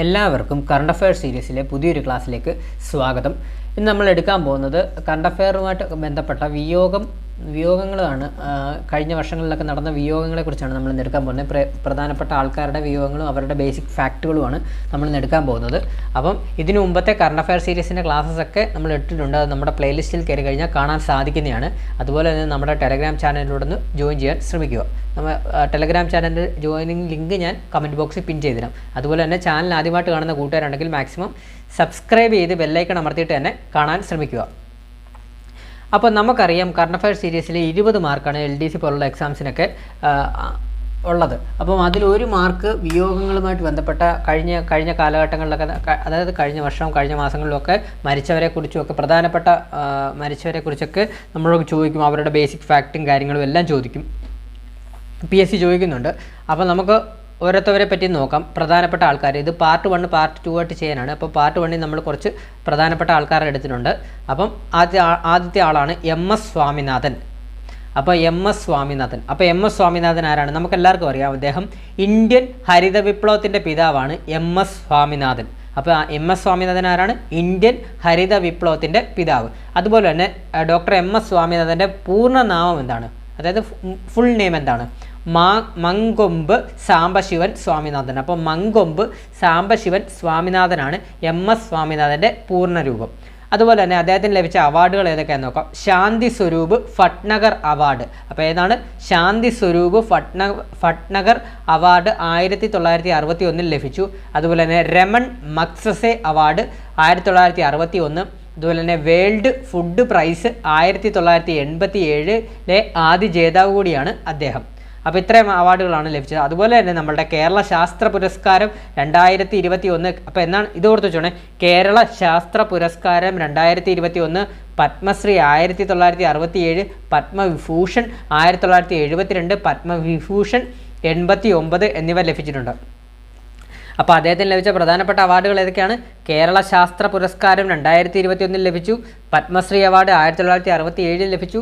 എല്ലാവർക്കും current affairs സീരീസിലെ പുതിയൊരു ക്ലാസ്സിലേക്ക് സ്വാഗതം. ഇന്ന് നമ്മൾ എടുക്കാൻ പോകുന്നത് കറണ്ട് അഫയറുമായിട്ട് ബന്ധപ്പെട്ട വിയോഗങ്ങളാണ്. കഴിഞ്ഞ വർഷങ്ങളിലൊക്കെ നടന്ന വിയോഗങ്ങളെക്കുറിച്ചാണ് നമ്മൾ ഇന്ന് എടുക്കാൻ പോകുന്നത്. പ്രധാനപ്പെട്ട ആൾക്കാരുടെ വിയോഗങ്ങളും അവരുടെ ബേസിക് ഫാക്റ്റുകളുമാണ് നമ്മൾ ഇന്ന് എടുക്കാൻ പോകുന്നത്. അപ്പം ഇതിനു മുമ്പത്തെ കറണ്ട് അഫയർ സീരീസിൻ്റെ ക്ലാസ്സൊക്കെ നമ്മൾ ഇട്ടിട്ടുണ്ട്. അത് നമ്മുടെ പ്ലേലിസ്റ്റിൽ കയറി കഴിഞ്ഞാൽ കാണാൻ സാധിക്കുന്നതാണ്. അതുപോലെ തന്നെ നമ്മുടെ ടെലഗ്രാം ചാനലിലൂടെ ഒന്ന് ജോയിൻ ചെയ്യാൻ ശ്രമിക്കുക. നമ്മൾ ടെലഗ്രാം ചാനലിൻ്റെ ജോയിനിങ് ലിങ്ക് ഞാൻ കമൻറ്റ് ബോക്സിൽ പിൻ ചെയ്തിടാം. അതുപോലെ തന്നെ ചാനൽ ആദ്യമായിട്ട് കാണുന്ന കൂട്ടുകാരുണ്ടെങ്കിൽ മാക്സിമം സബ്സ്ക്രൈബ് ചെയ്ത് ബെല്ലൈക്കൺ അമർത്തിയിട്ട് തന്നെ കാണാൻ ശ്രമിക്കുക. അപ്പോൾ നമുക്കറിയാം കറണ്ട് അഫയർ സീരീസിൽ 20 മാർക്കാണ് LDC പോലുള്ള എക്സാംസിനൊക്കെ ഉള്ളത്. അപ്പം അതിലൊരു മാർക്ക് വിയോഗങ്ങളുമായിട്ട് ബന്ധപ്പെട്ട കഴിഞ്ഞ കാലഘട്ടങ്ങളിലൊക്കെ, അതായത് കഴിഞ്ഞ വർഷം കഴിഞ്ഞ മാസങ്ങളിലൊക്കെ മരിച്ചവരെക്കുറിച്ചുമൊക്കെ പ്രധാനപ്പെട്ട മരിച്ചവരെക്കുറിച്ചൊക്കെ നമ്മളോട് ചോദിക്കും. അവരുടെ ബേസിക് ഫാക്റ്റും കാര്യങ്ങളും എല്ലാം ചോദിക്കും, PSC ചോദിക്കുന്നുണ്ട്. അപ്പോൾ നമുക്ക് ഓരോരുത്തവരെ പറ്റി നോക്കാം. പ്രധാനപ്പെട്ട ആൾക്കാർ, ഇത് പാർട്ട് 1 പാർട്ട് 2 ആയിട്ട് ചെയ്യാനാണ്. അപ്പോൾ പാർട്ട് 1 നമ്മൾ കുറച്ച് പ്രധാനപ്പെട്ട ആൾക്കാരെ എടുത്തിട്ടുണ്ട്. അപ്പം ആദ്യത്തെ ആളാണ് MS സ്വാമിനാഥൻ. അപ്പോൾ MS സ്വാമിനാഥൻ. അപ്പോൾ MS സ്വാമിനാഥൻ ആരാണ്? നമുക്കെല്ലാവർക്കും അറിയാം. അദ്ദേഹം ഇന്ത്യൻ ഹരിത വിപ്ലവത്തിൻ്റെ പിതാവാണ് MS സ്വാമിനാഥൻ. അപ്പോൾ MS സ്വാമിനാഥൻ ആരാണ്? ഇന്ത്യൻ ഹരിത വിപ്ലവത്തിൻ്റെ പിതാവ്. അതുപോലെ തന്നെ ഡോക്ടർ MS സ്വാമിനാഥൻ്റെ പൂർണ്ണനാമം എന്താണ്? അതായത് ഫുൾ നെയിം എന്താണ്? മങ്കൊമ്പ് സാംബശിവൻ സ്വാമിനാഥൻ. അപ്പോൾ മങ്കൊമ്പ് സാംബശിവൻ സ്വാമിനാഥനാണ് MS സ്വാമിനാഥൻ്റെ പൂർണ്ണരൂപം. അതുപോലെ തന്നെ അദ്ദേഹത്തിന് ലഭിച്ച അവാർഡുകൾ ഏതൊക്കെയാണെന്ന് നോക്കാം. ശാന്തി സ്വരൂപ് ഭട്നഗർ അവാർഡ്. അപ്പോൾ ഏതാണ്? ശാന്തി സ്വരൂപ് ഭട്നഗർ അവാർഡ് 1961 ലഭിച്ചു. അതുപോലെ തന്നെ രമൺ മക്സസെ അവാർഡ് 1961. അതുപോലെ തന്നെ വേൾഡ് ഫുഡ് പ്രൈസ് 1987 ആദ്യ ജേതാവ് കൂടിയാണ് അദ്ദേഹം. അപ്പോൾ ഇത്രയും അവാർഡുകളാണ് ലഭിച്ചത്. അതുപോലെ തന്നെ നമ്മളുടെ കേരള ശാസ്ത്ര പുരസ്കാരം 2021. അപ്പോൾ എന്നാണ് ഇത് ഓർത്ത് വെച്ചോണേ, കേരള ശാസ്ത്ര പുരസ്കാരം 2021, പത്മശ്രീ 1967, പത്മവിഭൂഷൺ 1972, പത്മവിഭൂഷൺ 89 എന്നിവ ലഭിച്ചിട്ടുണ്ട്. അപ്പോൾ അദ്ദേഹത്തിന് ലഭിച്ച പ്രധാനപ്പെട്ട അവാർഡുകൾ ഏതൊക്കെയാണ്? കേരള ശാസ്ത്ര പുരസ്കാരം 2021 ലഭിച്ചു, പത്മശ്രീ അവാർഡ് 1967 ലഭിച്ചു,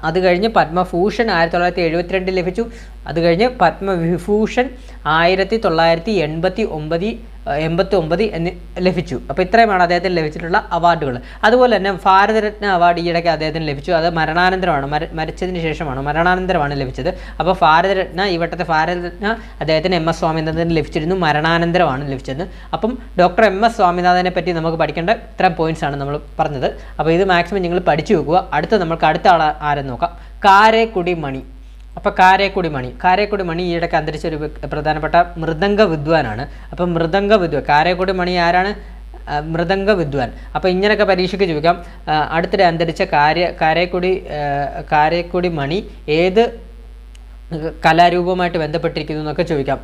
അത് കഴിഞ്ഞ് പത്മഭൂഷൺ 1972 ലഭിച്ചു, അത് കഴിഞ്ഞ് പത്മവിഭൂഷൺ 1989 എന്ന് ലഭിച്ചു. അപ്പോൾ ഇത്രയുമാണ് അദ്ദേഹത്തിന് ലഭിച്ചിട്ടുള്ള അവാർഡുകൾ. അതുപോലെ തന്നെ ഭാരതരത്ന അവാർഡ് ഈയിടയ്ക്ക് അദ്ദേഹത്തിന് ലഭിച്ചു. അത് മരണാനന്തരമാണ്, മരിച്ചതിന് ശേഷമാണ്, മരണാനന്തരമാണ് ലഭിച്ചത്. അപ്പോൾ ഭാരതരത്ന, ഈ വട്ടത്തെ ഭാരതരത്ന അദ്ദേഹത്തിന് MS സ്വാമിനാഥന് ലഭിച്ചിരുന്നു, മരണാനന്തരമാണ് ലഭിച്ചത്. അപ്പം ഡോക്ടർ MS സ്വാമിനാഥനെ പറ്റി നമുക്ക് പഠിക്കേണ്ട ഇത്രയും പോയിന്റ്സാണ് നമ്മൾ പറഞ്ഞത്. അപ്പോൾ ഇത് മാക്സിമം നിങ്ങൾ പഠിച്ചു വെക്കുക. നമുക്ക് അടുത്ത ആൾ ആരെന്ന് നോക്കാം. കാരേക്കുടി മണി. അപ്പോൾ കാരേക്കുടി മണി ഈയിടയ്ക്ക് അന്തരിച്ച ഒരു പ്രധാനപ്പെട്ട മൃദംഗ വിദ്വാനാണ്. അപ്പം കാരേക്കുടി മണി ആരാണ്? മൃദംഗ വിദ്വാൻ. അപ്പോൾ ഇങ്ങനെയൊക്കെ പരീക്ഷയ്ക്ക് ചോദിക്കാം. അടുത്തിടെ അന്തരിച്ച കാരേക്കുടി മണി ഏത് കലാരൂപവുമായിട്ട് ബന്ധപ്പെട്ടിരിക്കുന്നു എന്നൊക്കെ ചോദിക്കാം.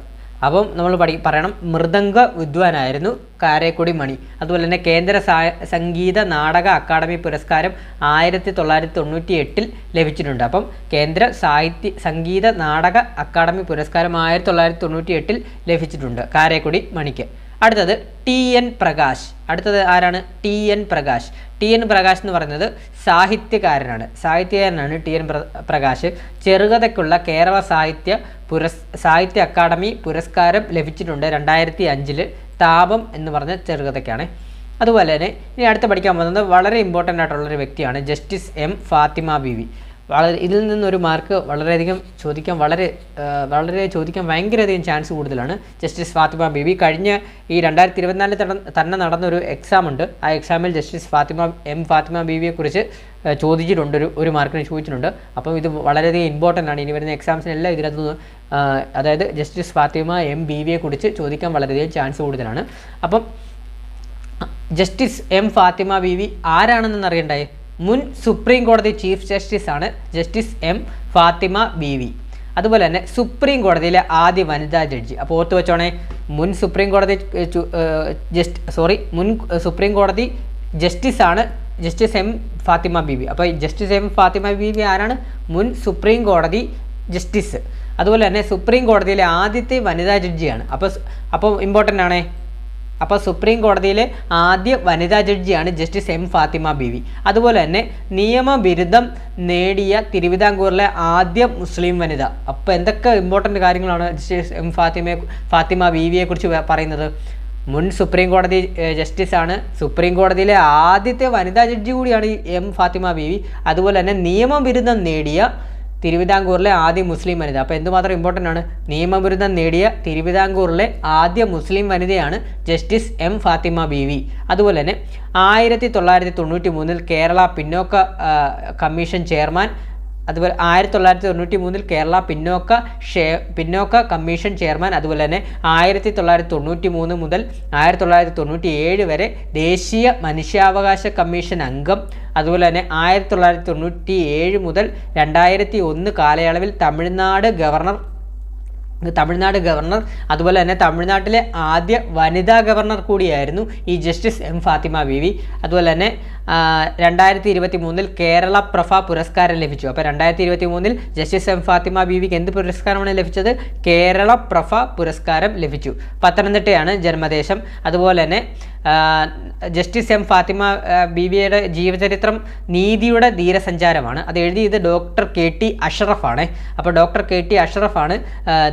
അപ്പം നമ്മൾ പറയണം മൃദംഗ വിദ്വാനായിരുന്നു കാരേക്കുടി മണി. അതുപോലെ തന്നെ കേന്ദ്ര സംഗീത നാടക അക്കാദമി പുരസ്കാരം 1998 ലഭിച്ചിട്ടുണ്ട്. അപ്പം കേന്ദ്ര സംഗീത നാടക അക്കാദമി പുരസ്കാരം 1998 ലഭിച്ചിട്ടുണ്ട് കാരേക്കുടി മണിക്ക്. അടുത്തത് TN പ്രകാശ്. അടുത്തത് ആരാണ്? TN പ്രകാശ് എന്ന് പറയുന്നത് സാഹിത്യകാരനാണ്. TN പ്രകാശ്. ചെറുകഥയ്ക്കുള്ള കേരള സാഹിത്യ അക്കാദമി പുരസ്കാരം ലഭിച്ചിട്ടുണ്ട് 2005 താപം എന്ന് പറഞ്ഞ ചെറുകഥയ്ക്കാണ്. അതുപോലെ തന്നെ ഇനി അടുത്ത് പഠിക്കാൻ പോകുന്നത് വളരെ ഇമ്പോർട്ടൻ്റ് ആയിട്ടുള്ളൊരു വ്യക്തിയാണ് ജസ്റ്റിസ് M ഫാത്തിമ ബീവി. ഇതിൽ നിന്നൊരു മാർക്ക് വളരെയധികം ചോദിക്കാൻ ഭയങ്കരധികം ചാൻസ് കൂടുതലാണ്. ജസ്റ്റിസ് ഫാത്തിമ ബീവി കഴിഞ്ഞ ഈ 2024 തന്നെ നടന്നൊരു എക്സാം ഉണ്ട്. ആ എക്സാമിൽ ജസ്റ്റിസ് M ഫാത്തിമ ബീവിയെക്കുറിച്ച് ചോദിച്ചിട്ടുണ്ട്, ഒരു മാർക്കിന് ചോദിച്ചിട്ടുണ്ട്. അപ്പം ഇത് വളരെയധികം ഇമ്പോർട്ടൻ്റ് ആണ്. ഇനി വരുന്ന എക്സാംസിനെല്ലാം ഇതിനകത്ത് അതായത് ജസ്റ്റിസ് ഫാത്തിമ M ബീവിയെക്കുറിച്ച് ചോദിക്കാൻ വളരെയധികം ചാൻസ് കൂടുതലാണ്. അപ്പം ജസ്റ്റിസ് M ഫാത്തിമ ബീവി ആരാണെന്ന് അറിയണ്ടായേ? മുൻ സുപ്രീം കോടതി ചീഫ് ജസ്റ്റിസ് ആണ് ജസ്റ്റിസ് M ഫാത്തിമ ബീവി. അതുപോലെ തന്നെ സുപ്രീം കോടതിയിലെ ആദ്യ വനിതാ ജഡ്ജി. അപ്പോൾ ഓർത്ത് വെച്ചോണേ, മുൻ സുപ്രീം കോടതി ജസ്റ്റിസ് ആണ് ജസ്റ്റിസ് M ഫാത്തിമ ബീവി. അപ്പോൾ ജസ്റ്റിസ് M ഫാത്തിമ ബീവി ആരാണ്? മുൻ സുപ്രീം കോടതി ജസ്റ്റിസ്. അതുപോലെ തന്നെ സുപ്രീം കോടതിയിലെ ആദ്യത്തെ വനിതാ ജഡ്ജിയാണ്. അപ്പോൾ ഇമ്പോർട്ടൻ്റ് ആണേ. അപ്പോൾ സുപ്രീം കോടതിയിലെ ആദ്യ വനിതാ ജഡ്ജിയാണ് ജസ്റ്റിസ് M ഫാത്തിമ ബീവി. അതുപോലെ തന്നെ നിയമബിരുദം നേടിയ തിരുവിതാംകൂറിലെ ആദ്യ മുസ്ലിം വനിത. അപ്പോൾ എന്തൊക്കെ ഇമ്പോർട്ടൻ്റ് കാര്യങ്ങളാണ് ജസ്റ്റിസ് M ഫാത്തിമ ബീവിയെക്കുറിച്ച് പറയുന്നത്? മുൻ സുപ്രീം കോടതി ജസ്റ്റിസാണ്, സുപ്രീം കോടതിയിലെ ആദ്യത്തെ വനിതാ ജഡ്ജി കൂടിയാണ് ഈ എം ഫാത്തിമ ബീവി. അതുപോലെ തന്നെ നിയമബിരുദം നേടിയ തിരുവിതാംകൂറിലെ ആദ്യ മുസ്ലിം വനിത. അപ്പോൾ എന്തുമാത്രം ഇമ്പോർട്ടൻ്റ് ആണ്, നിയമബിരുദം നേടിയ തിരുവിതാംകൂറിലെ ആദ്യ മുസ്ലിം വനിതയാണ് ജസ്റ്റിസ് എം ഫാത്തിമ ബീവി. അതുപോലെ തന്നെ 1993 കേരള കമ്മീഷൻ ചെയർമാൻ, അതുപോലെ 1993 കേരള പിന്നോക്ക കമ്മീഷൻ ചെയർമാൻ, അതുപോലെ തന്നെ 1993 മുതൽ 1997 വരെ ദേശീയ മനുഷ്യാവകാശ കമ്മീഷൻ അംഗം, അതുപോലെ തന്നെ 1997 മുതൽ 2001 കാലയളവിൽ തമിഴ്നാട് ഗവർണർ, അതുപോലെ തന്നെ തമിഴ്നാട്ടിലെ ആദ്യ വനിതാ ഗവർണർ കൂടിയായിരുന്നു ഈ ജസ്റ്റിസ് എം ഫാത്തിമ ബീവി. അതുപോലെ തന്നെ 2023 കേരള പ്രഭ പുരസ്കാരം ലഭിച്ചു. അപ്പോൾ 2023 ജസ്റ്റിസ് എം ഫാത്തിമ ബീവിക്ക് എന്ത് പുരസ്കാരമാണ് ലഭിച്ചത്? കേരള പ്രഭ പുരസ്കാരം ലഭിച്ചു. പത്തനംതിട്ടയാണ് ജന്മദേശം. അതുപോലെ തന്നെ ജസ്റ്റിസ് എം ഫാത്തിമ ബീവിയുടെ ജീവചരിത്രം നീതിയുടെ ധീരസഞ്ചാരമാണ്. അത് എഴുതിയത് ഡോക്ടർ KT അഷ്റഫാണ്. അപ്പോൾ ഡോക്ടർ KT അഷ്റഫാണ്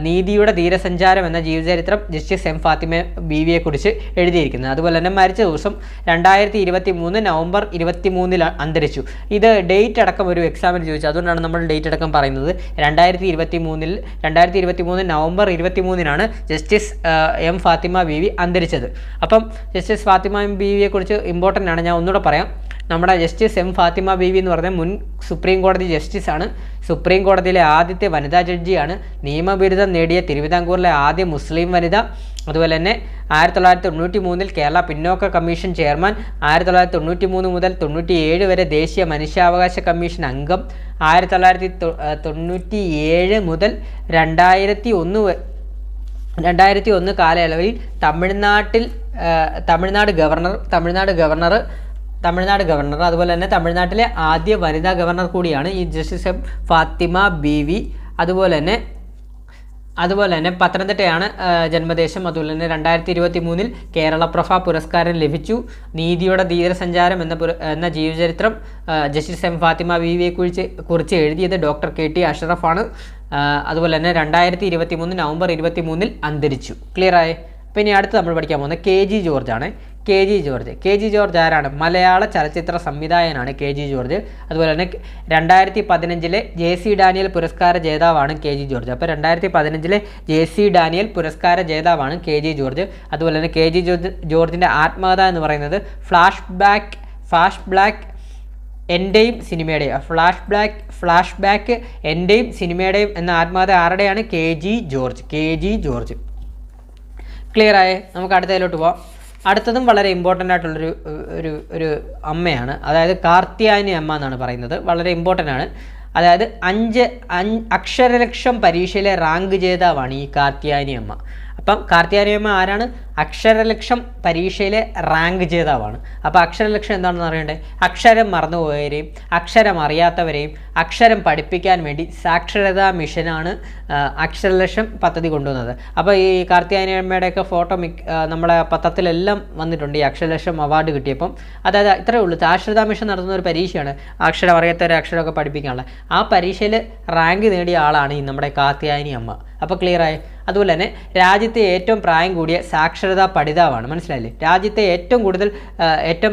നീതിയുടെ ധീരസഞ്ചാരം എന്ന ജീവചരിത്രം ജസ്റ്റിസ് എം ഫാത്തിമ ബീവിയെക്കുറിച്ച് എഴുതിയിരിക്കുന്നത്. അതുപോലെ തന്നെ മരിച്ച ദിവസം 2023 നവംബർ 23 അന്തരിച്ചു. ഇത് ഡേറ്റ് അടക്കം ഒരു എക്സാമിന് ചോദിച്ചു, അതുകൊണ്ടാണ് നമ്മൾ ഡേറ്റ് അടക്കം പറയുന്നത്. 2023 November 23 justice M Fathima Beevi അന്തരിച്ചത്. അപ്പം ജസ്റ്റിസ് ഫാത്തിമ ബീവിയെക്കുറിച്ച് ഇമ്പോർട്ടൻ്റ് ആണ്, ഞാൻ ഒന്നുകൂടെ പറയാം. നമ്മുടെ ജസ്റ്റിസ് എം ഫാത്തിമ ബീവി എന്ന് പറഞ്ഞാൽ മുൻ സുപ്രീം കോടതി ജസ്റ്റിസാണ്, സുപ്രീം കോടതിയിലെ ആദ്യത്തെ വനിതാ ജഡ്ജിയാണ്, നിയമബിരുദം നേടിയ തിരുവിതാംകൂറിലെ ആദ്യ മുസ്ലിം വനിത, അതുപോലെ തന്നെ 1993 കേരള പിന്നോക്ക കമ്മീഷൻ ചെയർമാൻ, 1993 മുതൽ 97 വരെ ദേശീയ മനുഷ്യാവകാശ കമ്മീഷൻ അംഗം, 1997 മുതൽ 2001 കാലയളവിൽ തമിഴ്നാട് ഗവർണർ, അതുപോലെ തന്നെ തമിഴ്നാട്ടിലെ ആദ്യ വനിതാ ഗവർണർ കൂടിയാണ് ഈ ജസ്റ്റിസ് എം ഫാത്തിമ ബീവി. അതുപോലെ തന്നെ പത്തനംതിട്ടയാണ് ജന്മദേശം. അതുപോലെ തന്നെ 2023 കേരള പ്രഭ പുരസ്കാരം ലഭിച്ചു. നീതിയുടെ ധീരസഞ്ചാരം എന്ന ജീവചരിത്രം ജസ്റ്റിസ് എം ഫാത്തിമ ബീവിയെ കുറിച്ച് എഴുതിയത് ഡോക്ടർ KT അഷ്റഫാണ്. അതുപോലെ തന്നെ 2023 നവംബർ 23 അന്തരിച്ചു. ക്ലിയർ ആയേ? അപ്പോൾ ഇനി അടുത്ത് നമ്മൾ പഠിക്കാൻ പോകുന്നത് KG ജോർജ് ആണ്. KG ജോർജ് ആരാണ്? മലയാള ചലച്ചിത്ര സംവിധായകനാണ് KG ജോർജ്. അതുപോലെ തന്നെ 2015 JC ഡാനിയൽ പുരസ്കാര ജേതാവാണ് KG ജോർജ്. അപ്പോൾ 2015 JC ഡാനിയൽ പുരസ്കാര ജേതാവാണ് KG ജോർജ്. അതുപോലെ തന്നെ KG ജോർജിൻ്റെ ആത്മകഥ എന്ന് പറയുന്നത് ഫ്ലാഷ് ബാക്ക് എൻ്റെയും സിനിമയുടെയും എന്ന ആത്മകഥ ആരുടെയാണ്? KG George. ക്ലിയർ ആയേ? നമുക്ക് അടുത്തതിലോട്ട് പോവാം. അടുത്തതും വളരെ ഇമ്പോർട്ടൻ്റ് ആയിട്ടുള്ളൊരു ഒരു അമ്മയാണ്, അതായത് കാർത്യായനി അമ്മ എന്നാണ് പറയുന്നത്. വളരെ ഇമ്പോർട്ടൻ്റ് ആണ്. അതായത് 5 അക്ഷരലക്ഷം പരീക്ഷയിലെ റാങ്ക് ജേതാവാണ് ഈ കാർത്യായനി അമ്മ. അപ്പം കാർത്യായനി അമ്മ ആരാണ്? അക്ഷരലക്ഷം പരീക്ഷയിലെ റാങ്ക് ജേതാവാണ്. അപ്പോൾ അക്ഷരലക്ഷം എന്താണെന്ന് അറിയണ്ടേ? അക്ഷരം മറന്നുപോയവരെയും അക്ഷരം അറിയാത്തവരെയും അക്ഷരം പഠിപ്പിക്കാൻ വേണ്ടി സാക്ഷരതാ മിഷനാണ് അക്ഷരലക്ഷം പദ്ധതി കൊണ്ടുവന്നത്. അപ്പോൾ ഈ കാർത്യായനി അമ്മയുടെയൊക്കെ ഫോട്ടോ നമ്മളെ പത്രത്തിലെല്ലാം വന്നിട്ടുണ്ട് ഈ അക്ഷരലക്ഷം അവാർഡ് കിട്ടിയപ്പം. അതായത് ഇത്രയേ ഉള്ളൂ, സാക്ഷരതാ മിഷൻ നടത്തുന്ന ഒരു പരീക്ഷയാണ് അക്ഷരം അറിയാത്തവരെ അക്ഷരമൊക്കെ പഠിപ്പിക്കാനുള്ള. ആ പരീക്ഷയിൽ റാങ്ക് നേടിയ ആളാണ് ഈ നമ്മുടെ കാർത്യായനി അമ്മ. അപ്പോൾ ക്ലിയർ ആയി? അതുപോലെ തന്നെ രാജ്യത്തെ ഏറ്റവും പ്രായം കൂടിയ സാക്ഷരതാ പഠിതാവാണ്. മനസ്സിലായില്ലേ? രാജ്യത്തെ ഏറ്റവും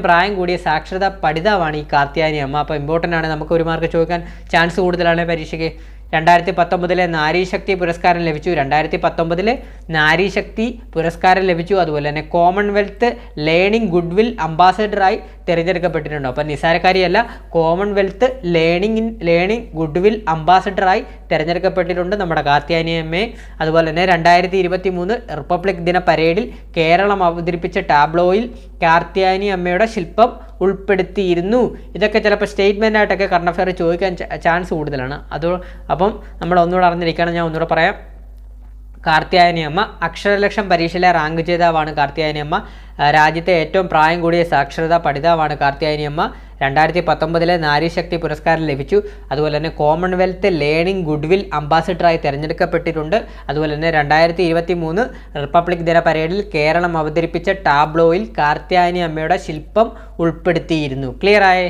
പ്രായം കൂടിയ സാക്ഷരതാ പഠിതാവാണ് ഈ കാർത്യായനി അമ്മ. അപ്പോൾ ഇമ്പോർട്ടൻ്റ് ആണ്, നമുക്ക് ഒരു മാർക്ക് ചോദിക്കാൻ ചാൻസ് കൂടുതലാണ് പരീക്ഷയ്ക്ക്. 2019 നാരീശക്തി പുരസ്കാരം ലഭിച്ചു. 2019 നാരീശക്തി പുരസ്കാരം ലഭിച്ചു. അതുപോലെ തന്നെ കോമൺവെൽത്ത് ലേണിംഗ് ഗുഡ്വിൽ അംബാസഡറായി തിരഞ്ഞെടുക്കപ്പെട്ടിട്ടുണ്ട്. അപ്പം നിസ്സാരക്കാരിയല്ല, കോമൺവെൽത്ത് ലേണിംഗ് ഗുഡ്വിൽ അംബാസഡറായി തിരഞ്ഞെടുക്കപ്പെട്ടിട്ടുണ്ട് നമ്മുടെ കാർത്യായനി അമ്മയെ. അതുപോലെ തന്നെ 2023 റിപ്പബ്ലിക് ദിന പരേഡിൽ കേരളം അവതരിപ്പിച്ച ടാബ്ലോയിൽ കാർത്യായനി അമ്മയുടെ ശില്പം ഉൾപ്പെടുത്തിയിരുന്നു. ഇതൊക്കെ ചിലപ്പോൾ സ്റ്റേറ്റ്മെൻ്റ് ആയിട്ടൊക്കെ കറണ്ട് അഫെയർ ചോദിക്കാൻ ചാൻസ് കൂടുതലാണ്. അപ്പം നമ്മൾ ഒന്നുകൂടെ അറിഞ്ഞിരിക്കണം. ഞാൻ ഒന്നുകൂടെ പറയാം. കാർത്യായനി അമ്മ അക്ഷരലക്ഷം പരീക്ഷയിലെ റാങ്ക് ജേതാവാണ് കാർത്യായനി അമ്മ. രാജ്യത്തെ ഏറ്റവും പ്രായം കൂടിയ സാക്ഷരതാ പഠിതാവാണ് കാർത്യായനി അമ്മ. 2019 നാരീശക്തി പുരസ്കാരം ലഭിച്ചു. അതുപോലെ തന്നെ കോമൺവെൽത്ത് ലേണിംഗ് ഗുഡ്വിൽ അംബാസഡറായി തിരഞ്ഞെടുക്കപ്പെട്ടിട്ടുണ്ട്. അതുപോലെ തന്നെ 2023 റിപ്പബ്ലിക് ദിന പരേഡിൽ കേരളം അവതരിപ്പിച്ച ടാബ്ലോയിൽ കാർത്യായനി അമ്മയുടെ ശില്പം ഉൾപ്പെടുത്തിയിരുന്നു. ക്ലിയർ ആയേ?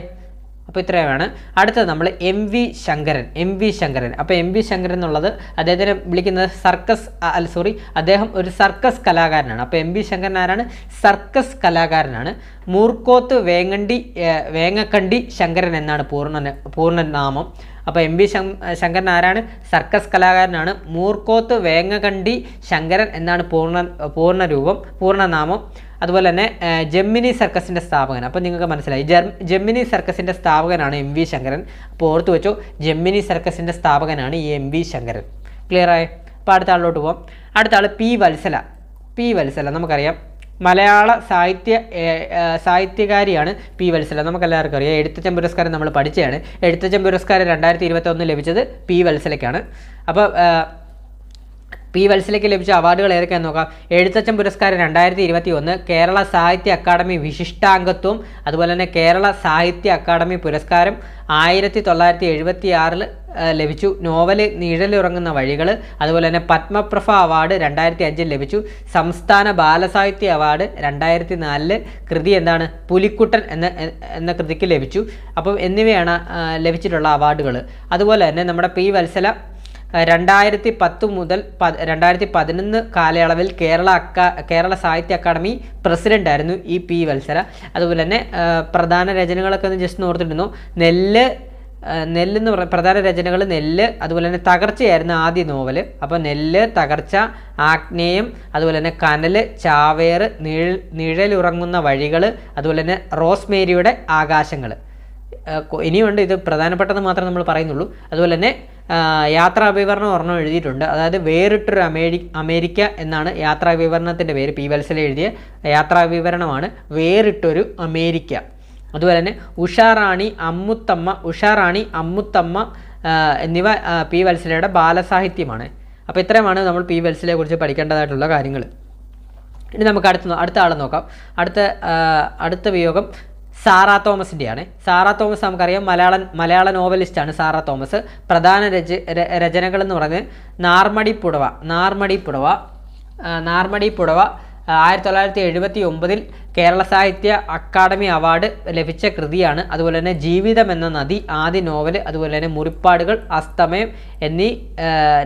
അപ്പോൾ ഇത്രയുമാണ്. അടുത്തത് നമ്മൾ എം വി ശങ്കരൻ. അപ്പോൾ എം വി ശങ്കരൻ എന്നുള്ളത് അദ്ദേഹത്തിനെ വിളിക്കുന്നത് അദ്ദേഹം ഒരു സർക്കസ് കലാകാരനാണ്. അപ്പോൾ എം വി ശങ്കരൻ ആരാണ്? സർക്കസ് കലാകാരനാണ്. മൂർക്കോത്ത് വേങ്ങക്കണ്ടി ശങ്കരൻ എന്നാണ് പൂർണ്ണനാമം. അപ്പോൾ എം വി ശങ്കരൻ ആരാണ്? സർക്കസ് കലാകാരനാണ്. മൂർക്കോത്ത് വേങ്ങക്കണ്ടി ശങ്കരൻ എന്നാണ് പൂർണ്ണനാമം. അതുപോലെ തന്നെ ജെമിനി സർക്കസിൻ്റെ സ്ഥാപകൻ. അപ്പോൾ നിങ്ങൾക്ക് മനസ്സിലായി, ജെമിനി സർക്കസിൻ്റെ സ്ഥാപകനാണ് എം വി ശങ്കരൻ. അപ്പോൾ ഓർത്തു വെച്ചോ, ജെമിനി സർക്കസിൻ്റെ സ്ഥാപകനാണ് ഈ എം വി ശങ്കരൻ. ക്ലിയറായി? അപ്പോൾ അടുത്ത ആളിലോട്ട് പോകാം. അടുത്ത ആൾ പി വത്സല. നമുക്കറിയാം, മലയാള സാഹിത്യകാരിയാണ് പി വത്സല. നമുക്കെല്ലാവർക്കും അറിയാം. എഴുത്തച്ഛൻ പുരസ്കാരം നമ്മൾ പഠിച്ചതാണ്. എഴുത്തച്ഛൻ പുരസ്കാരം 2021 ലഭിച്ചത് പി വത്സലയ്ക്കാണ്. അപ്പോൾ പി വത്സലയ്ക്ക് ലഭിച്ച അവാർഡുകൾ ഏതൊക്കെയാണെന്ന് നോക്കാം. എഴുത്തച്ഛൻ പുരസ്കാരം 2021, കേരള സാഹിത്യ അക്കാദമി വിശിഷ്ടാംഗത്വം, അതുപോലെ തന്നെ കേരള സാഹിത്യ അക്കാദമി പുരസ്കാരം 1976 ലഭിച്ചു. നോവല് നിഴലുറങ്ങുന്ന വഴികൾ, അതുപോലെ തന്നെ പത്മപ്രഭ അവാർഡ് 2005 ലഭിച്ചു. സംസ്ഥാന ബാലസാഹിത്യ അവാർഡ് 2004 കൃതി എന്താണ്? പുലിക്കുട്ടൻ എന്ന കൃതിക്ക് ലഭിച്ചു. അപ്പം എന്നിവയാണ് ലഭിച്ചിട്ടുള്ള അവാർഡുകൾ. അതുപോലെ തന്നെ നമ്മുടെ പി വത്സല 2010 മുതൽ 2011 കാലയളവിൽ കേരള സാഹിത്യ അക്കാദമി പ്രസിഡന്റ് ആയിരുന്നു ഈ പി വത്സല. അതുപോലെ തന്നെ പ്രധാന രചനകളൊക്കെ ഒന്ന് ജസ്റ്റ് ഓർത്തിരുന്നു. നെല്ലെന്ന് പറഞ്ഞ പ്രധാന രചനകൾ നെല്ല്, അതുപോലെ തന്നെ തകർച്ചയായിരുന്നു ആദ്യ നോവൽ. അപ്പോൾ നെല്ല്, തകർച്ച, ആഗ്നേയം, അതുപോലെ തന്നെ കനൽ, ചാവേറ്, നിഴലുറങ്ങുന്ന വഴികൾ, അതുപോലെ തന്നെ റോസ്മേരിയുടെ ആകാശങ്ങൾ. ഇനിയുണ്ട്, ഇത് പ്രധാനപ്പെട്ടത് മാത്രമേ നമ്മൾ പറയുന്നുള്ളൂ. അതുപോലെ തന്നെ യാത്രാവിവരണം ഒരെണ്ണം എഴുതിയിട്ടുണ്ട്. അതായത് വേറിട്ടൊരു അമേരിക്ക എന്നാണ് യാത്രാവിവരണത്തിൻ്റെ പേര്. പി വത്സല എഴുതിയ യാത്രാവിവരണമാണ് വേറിട്ടൊരു അമേരിക്ക. അതുപോലെ തന്നെ ഉഷാറാണി, അമ്മുത്തമ്മ എന്നിവ പി വത്സലയുടെ ബാലസാഹിത്യമാണ്. അപ്പോൾ ഇത്രയുമാണ് നമ്മൾ പി വത്സലയെ കുറിച്ച് പഠിക്കേണ്ടതായിട്ടുള്ള കാര്യങ്ങൾ. ഇനി നമുക്ക് അടുത്ത ആളെ നോക്കാം. അടുത്ത വിയോഗം സാറാ തോമസിൻ്റെയാണ്. സാറാ തോമസ് നമുക്കറിയാം, മലയാള നോവലിസ്റ്റാണ് സാറാ തോമസ്. പ്രധാന രചനകൾ എന്ന് പറയുന്നത് നാർമടി പുടവ 1979 കേരള സാഹിത്യ അക്കാദമി അവാർഡ് ലഭിച്ച കൃതിയാണ്. അതുപോലെ തന്നെ ജീവിതം എന്ന നദി ആദ്യ നോവൽ, അതുപോലെ തന്നെ മുറിപ്പാടുകൾ, അസ്തമയം എന്നീ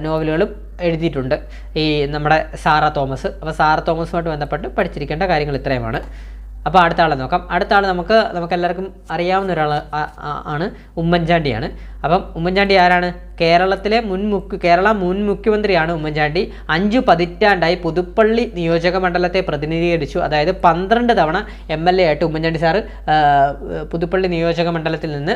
നോവലുകളും എഴുതിയിട്ടുണ്ട് ഈ നമ്മുടെ സാറാ തോമസ്. അപ്പോൾ സാറാ തോമസുമായിട്ട് ബന്ധപ്പെട്ട് പഠിച്ചിരിക്കേണ്ട കാര്യങ്ങൾ ഇത്രയുമാണ്. അപ്പോൾ അടുത്ത ആളെ നോക്കാം. അടുത്ത ആൾ നമുക്കെല്ലാവർക്കും അറിയാവുന്ന ഒരാൾ ആണ്, ഉമ്മൻചാണ്ടിയാണ്. അപ്പം ഉമ്മൻചാണ്ടി ആരാണ്? കേരള മുൻ മുഖ്യമന്ത്രിയാണ് ഉമ്മൻചാണ്ടി. 5 പതിറ്റാണ്ടായി പുതുപ്പള്ളി നിയോജക മണ്ഡലത്തെ പ്രതിനിധീകരിച്ചു. അതായത് 12 തവണ MLA ആയിട്ട് ഉമ്മൻചാണ്ടി സാറ് പുതുപ്പള്ളി നിയോജക മണ്ഡലത്തിൽ നിന്ന്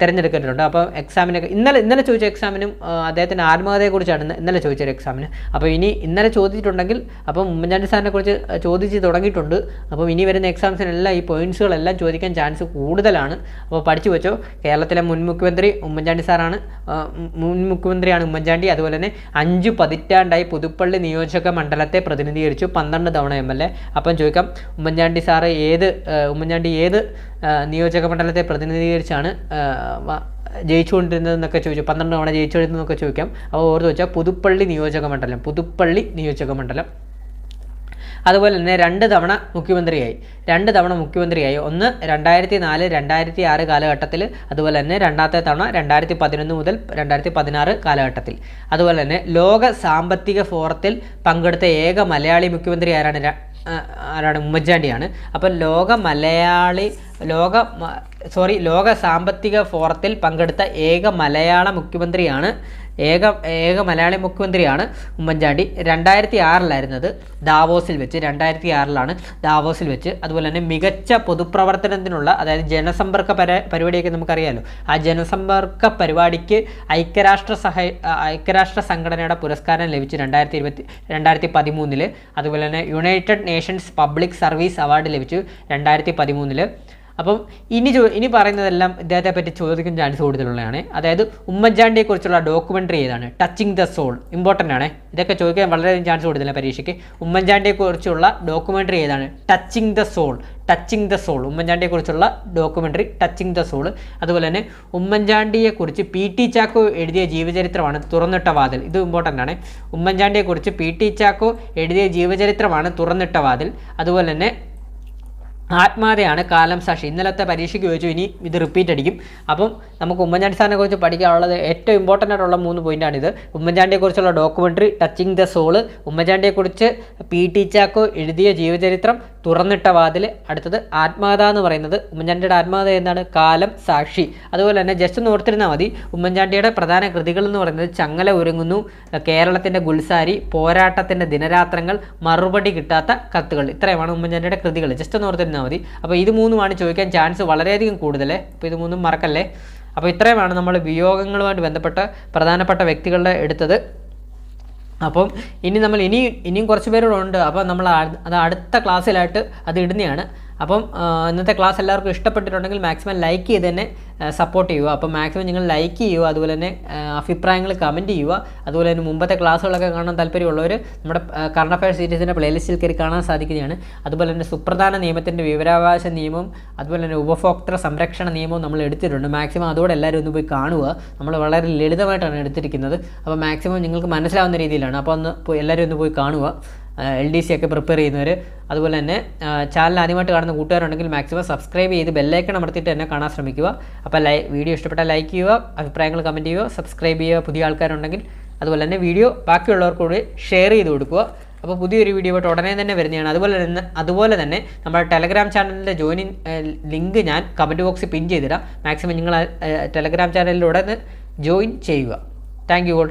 തിരഞ്ഞെടുക്കപ്പെട്ടിട്ടുണ്ട്. അപ്പോൾ എക്സാമിനൊക്കെ ഇന്നലെ ചോദിച്ച എക്സാമിനും അദ്ദേഹത്തിൻ്റെ ആത്മകഥയെക്കുറിച്ചാണ് ഇന്നലെ ചോദിച്ചൊരു എക്സാമിന്. അപ്പോൾ ഇന്നലെ ചോദിച്ചിട്ടുണ്ടെങ്കിൽ അപ്പം ഉമ്മൻചാണ്ടി സാറിനെ കുറിച്ച് ചോദിച്ച് തുടങ്ങിയിട്ടുണ്ട്. അപ്പം ഇനി വരുന്ന എക്സാംസിനെല്ലാം ഈ പോയിൻറ്റ്സുകളെല്ലാം ചോദിക്കാൻ ചാൻസ് കൂടുതലാണ്. അപ്പോൾ പഠിച്ചു വെച്ചോ. കേരളത്തിലെ മുൻ മുഖ്യമന്ത്രി ഉമ്മൻചാണ്ടി സാറാണ്. മുൻ മുഖ്യമന്ത്രിയാണ് ഉമ്മൻചാണ്ടി. അതുപോലെ തന്നെ 5 പതിറ്റാണ്ടായി പുതുപ്പള്ളി നിയോജക മണ്ഡലത്തെ പ്രതിനിധീകരിച്ചു. 12 തവണ MLA. അപ്പം ചോദിക്കാം, ഉമ്മൻചാണ്ടി ഏത് നിയോജക മണ്ഡലത്തെ പ്രതിനിധീകരിച്ചാണ് ജയിച്ചുകൊണ്ടിരുന്നതെന്നൊക്കെ ചോദിച്ചു. 12 തവണ ജയിച്ചുകൊണ്ടിരുന്നതെന്നൊക്കെ ചോദിക്കാം. അപ്പോൾ ഓർത്ത് വെച്ചാൽ പുതുപ്പള്ളി നിയോജക മണ്ഡലം. അതുപോലെ തന്നെ 2 തവണ മുഖ്യമന്ത്രിയായി. ഒന്ന് 2004, 2006 കാലഘട്ടത്തിൽ. അതുപോലെ തന്നെ രണ്ടാമത്തെ തവണ 2011 മുതൽ 2016 കാലഘട്ടത്തിൽ. അതുപോലെ തന്നെ ലോക സാമ്പത്തിക ഫോറത്തിൽ പങ്കെടുത്ത ഏക മലയാളി മുഖ്യമന്ത്രി ആരാണ്? ഉമ്മൻചാണ്ടിയാണ്. അപ്പം ലോക സാമ്പത്തിക ഫോറത്തിൽ പങ്കെടുത്ത ഏക മലയാളി മുഖ്യമന്ത്രിയാണ് ഉമ്മൻചാണ്ടി. 2006 ദാവോസിൽ വെച്ച്. അതുപോലെ തന്നെ മികച്ച പൊതുപ്രവർത്തനത്തിനുള്ള, അതായത് ജനസമ്പർക്ക പരിപാടിയൊക്കെ നമുക്കറിയാമല്ലോ, ആ ജനസമ്പർക്ക പരിപാടിക്ക് ഐക്യരാഷ്ട്ര സംഘടനയുടെ പുരസ്കാരം ലഭിച്ചു 2013. അതുപോലെ തന്നെ United Nations public service award ലഭിച്ചു 2013. അപ്പം ഇനി പറയുന്നതെല്ലാം ഇദ്ദേഹത്തെ പറ്റി ചോദിക്കാൻ ചാൻസ് കൂടുതലുള്ളതാണ്. അതായത് ഉമ്മൻചാണ്ടിയെക്കുറിച്ചുള്ള ഡോക്യുമെൻ്ററി ഏതാണ്? Touching the soul. ഇമ്പോർട്ടൻ്റ് ആണ്, ഇതൊക്കെ ചോദിക്കാൻ വളരെയധികം ചാൻസ് കൂടുതലാണ് പരീക്ഷയ്ക്ക്. ഉമ്മൻചാണ്ടിയെക്കുറിച്ചുള്ള ഡോക്യുമെൻ്ററി ഏതാണ്? Touching the soul. ഉമ്മൻചാണ്ടിയെക്കുറിച്ചുള്ള ഡോക്യുമെൻ്ററി ടച്ചിങ് ദ സോൾ. അതുപോലെ തന്നെ ഉമ്മൻചാണ്ടിയെക്കുറിച്ച് PT ചാക്കോ എഴുതിയ ജീവചരിത്രമാണ് തുറന്നിട്ട വാതിൽ. ഇത് ഇമ്പോർട്ടൻ്റ് ആണ്. ഉമ്മൻചാണ്ടിയെക്കുറിച്ച് PT ചാക്കോ എഴുതിയ ജീവചരിത്രമാണ് തുറന്നിട്ട വാതിൽ. അതുപോലെ തന്നെ ആത്മാതയാണ് കാലം സാക്ഷി. ഇന്നലത്തെ പരീക്ഷയ്ക്ക് ചോദിച്ചു, ഇനി ഇത് റിപ്പീറ്റ് അടിക്കും. അപ്പം നമുക്ക് ഉമ്മൻചാണ്ടി സാറിനെ കുറിച്ച് പഠിക്കാനുള്ളത് ഏറ്റവും ഇമ്പോർട്ടൻ്റ് ആയിട്ടുള്ള 3 പോയിൻ്റാണിത്. ഉമ്മൻചാണ്ടിയെക്കുറിച്ചുള്ള ഡോക്യുമെൻ്ററി ടച്ചിങ് ദ സോള്, ഉമ്മൻചാണ്ടിയെക്കുറിച്ച് PT ചാക്കോ എഴുതിയ ജീവചരിത്രം, തുറന്നിട്ട വാതിൽ, അടുത്തത് ആത്മകഥ എന്ന് പറയുന്നത്. ഉമ്മൻചാണ്ടിയുടെ ആത്മകഥ എന്താണ്? കാലം സാക്ഷി. അതുപോലെ തന്നെ ജസ്റ്റ് ഒന്ന് ഓർത്തിരുന്നാൽ മതി, ഉമ്മൻചാണ്ടിയുടെ പ്രധാന കൃതികൾ എന്ന് പറയുന്നത് ചങ്ങല ഒരുങ്ങുന്നു, കേരളത്തിൻ്റെ ഗുൽസാരി, പോരാട്ടത്തിൻ്റെ ദിനരാത്രങ്ങൾ, മറുപടി കിട്ടാത്ത കത്തുകൾ. ഇത്രയുമാണ് ഉമ്മൻചാണ്ടിയുടെ കൃതികൾ. ജസ്റ്റ് ഒന്ന് ഓർത്തിരുന്നാൽ മതി. അപ്പോൾ ഇത് 3 ചോദിക്കാൻ ചാൻസ് വളരെയധികം കൂടുതലേ. അപ്പോൾ ഇത് 3 മറക്കല്ലേ. അപ്പോൾ ഇത്രയുമാണ് നമ്മൾ വിയോഗങ്ങളുമായിട്ട് ബന്ധപ്പെട്ട പ്രധാനപ്പെട്ട വ്യക്തികളുടെ എടുത്തത്. അപ്പം ഇനി നമ്മൾ ഇനിയും കുറച്ച് പേരോടുണ്ട്. അപ്പോൾ നമ്മൾ അത് അടുത്ത ക്ലാസ്സിലായിട്ട് അത് ഇടുന്നതാണ്. അപ്പം ഇന്നത്തെ ക്ലാസ് എല്ലാവർക്കും ഇഷ്ടപ്പെട്ടിട്ടുണ്ടെങ്കിൽ മാക്സിമം ലൈക്ക് ചെയ്ത് തന്നെ സപ്പോർട്ട് ചെയ്യുക. അപ്പം മാക്സിമം നിങ്ങൾ ലൈക്ക് ചെയ്യുക, അതുപോലെ തന്നെ അഭിപ്രായങ്ങൾ കമൻറ്റ് ചെയ്യുക. അതുപോലെ തന്നെ മുമ്പത്തെ ക്ലാസ്സുകളൊക്കെ കാണാൻ താല്പര്യമുള്ളവർ നമ്മുടെ കറണ്ട് അഫയേഴ്സ് സീരീസിൻ്റെ പ്ലേലിസ്റ്റിൽ കയറി കാണാൻ സാധിക്കുന്നതാണ്. അതുപോലെ തന്നെ സുപ്രധാന നിയമത്തിൻ്റെ വിവരാവകാശ നിയമവും അതുപോലെ തന്നെ ഉപഭോക്തൃ സംരക്ഷണ നിയമവും നമ്മൾ എടുത്തിട്ടുണ്ട്. മാക്സിമം അതോടെ എല്ലാവരും ഒന്ന് പോയി കാണുക. നമ്മൾ വളരെ ലളിതമായിട്ടാണ് എടുത്തിരിക്കുന്നത്. അപ്പോൾ മാക്സിമം നിങ്ങൾക്ക് മനസ്സിലാവുന്ന രീതിയിലാണ്. അപ്പോൾ എല്ലാവരും ഒന്ന് പോയി കാണുക. LDC ഒക്കെ പ്രിപ്പയർ ചെയ്യുന്നവർ, അതുപോലെ തന്നെ ചാനൽ ആദ്യമായിട്ട് കാണുന്ന കൂട്ടുകാരുണ്ടെങ്കിൽ മാക്സിമം സബ്സ്ക്രൈബ് ചെയ്ത് ബെല്ലൈക്കൺ അമർത്തിയിട്ട് തന്നെ കാണാൻ ശ്രമിക്കുക. അപ്പോൾ വീഡിയോ ഇഷ്ടപ്പെട്ടാൽ ലൈക്ക് ചെയ്യുക, അഭിപ്രായങ്ങൾ കമൻറ്റ് ചെയ്യുക, സബ്സ്ക്രൈബ് ചെയ്യുക പുതിയ ആൾക്കാരുണ്ടെങ്കിൽ. അതുപോലെ തന്നെ വീഡിയോ ബാക്കിയുള്ളവർക്ക് കൂടി ഷെയർ ചെയ്ത് കൊടുക്കുക. അപ്പോൾ പുതിയൊരു വീഡിയോ ആയിട്ട് ഉടനെ തന്നെ വരുന്നതാണ്. അതുപോലെ തന്നെ നമ്മുടെ ടെലഗ്രാം ചാനലിൻ്റെ ജോയിനിങ് ലിങ്ക് ഞാൻ കമൻറ്റ് ബോക്സിൽ പിൻ ചെയ്തിടാം. മാക്സിമം നിങ്ങൾ ടെലഗ്രാം ചാനലിലൂടെ ജോയിൻ ചെയ്യുക. Thank you all.